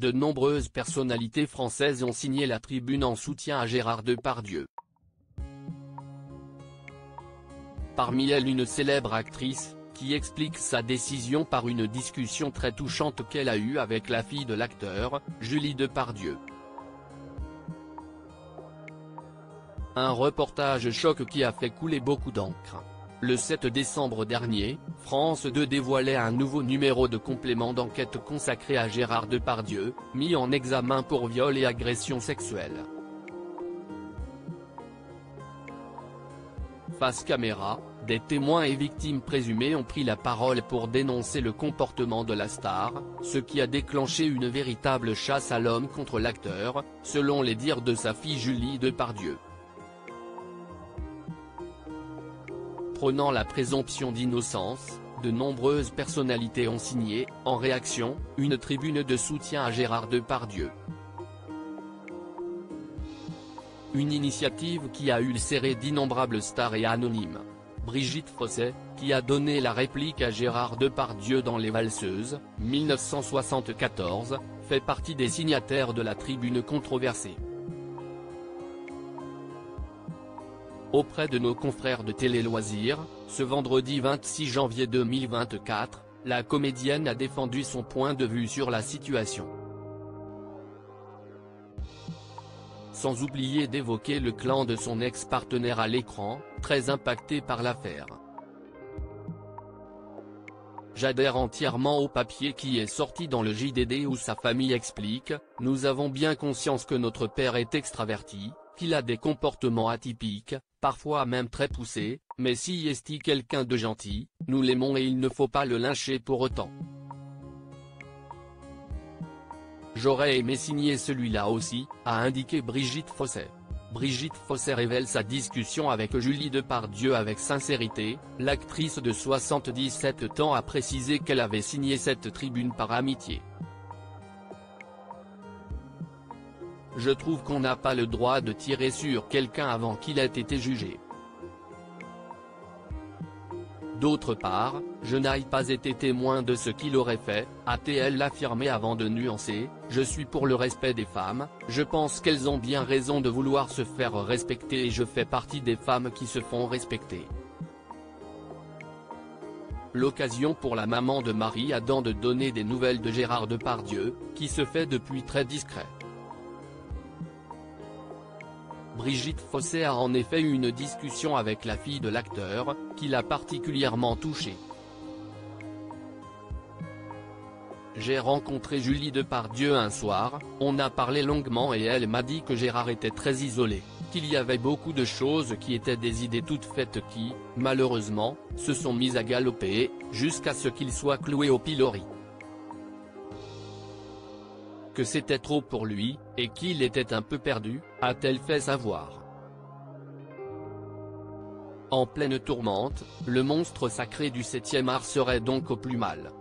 de nombreuses personnalités françaises ont signé la tribune en soutien à Gérard Depardieu. Parmi elles une célèbre actrice, qui explique sa décision par une discussion très touchante qu'elle a eue avec la fille de l'acteur, Julie Depardieu. Un reportage choc qui a fait couler beaucoup d'encre. Le 7 décembre dernier, France 2 dévoilait un nouveau numéro de complément d'enquête consacré à Gérard Depardieu, mis en examen pour viol et agression sexuelle. Face caméra, des témoins et victimes présumées ont pris la parole pour dénoncer le comportement de la star, ce qui a déclenché une véritable chasse à l'homme contre l'acteur, selon les dires de sa fille Julie Depardieu. Prônant la présomption d'innocence, de nombreuses personnalités ont signé, en réaction, une tribune de soutien à Gérard Depardieu. Une initiative qui a ulcéré d'innombrables stars et anonymes. Brigitte Fossey, qui a donné la réplique à Gérard Depardieu dans Les Valseuses, 1974, fait partie des signataires de la tribune controversée. Auprès de nos confrères de Télé Loisirs, ce vendredi 26 janvier 2024, la comédienne a défendu son point de vue sur la situation. Sans oublier d'évoquer le clan de son ex-partenaire à l'écran, très impacté par l'affaire. J'adhère entièrement au papier qui est sorti dans le JDD où sa famille explique « Nous avons bien conscience que notre père est extraverti, qu'il a des comportements atypiques, parfois même très poussés, mais si est quelqu'un de gentil, nous l'aimons et il ne faut pas le lyncher pour autant. J'aurais aimé signer celui-là aussi », a indiqué Brigitte Fossey. Brigitte Fossey révèle sa discussion avec Julie Depardieu avec sincérité. L'actrice de 77 ans a précisé qu'elle avait signé cette tribune par amitié. « Je trouve qu'on n'a pas le droit de tirer sur quelqu'un avant qu'il ait été jugé. D'autre part, je n'ai pas été témoin de ce qu'il aurait fait », a-t-elle affirmé avant de nuancer « Je suis pour le respect des femmes, je pense qu'elles ont bien raison de vouloir se faire respecter et je fais partie des femmes qui se font respecter. » L'occasion pour la maman de Marie-Adam de donner des nouvelles de Gérard Depardieu, qui se fait depuis très discret. Brigitte Fossey a en effet eu une discussion avec la fille de l'acteur, qui l'a particulièrement touchée. « J'ai rencontré Julie Depardieu un soir, on a parlé longuement et elle m'a dit que Gérard était très isolé, qu'il y avait beaucoup de choses qui étaient des idées toutes faites qui, malheureusement, se sont mises à galoper, jusqu'à ce qu'il soit cloué au pilori. Que c'était trop pour lui, et qu'il était un peu perdu, a-t-elle fait savoir. En pleine tourmente, le monstre sacré du 7e art serait donc au plus mal.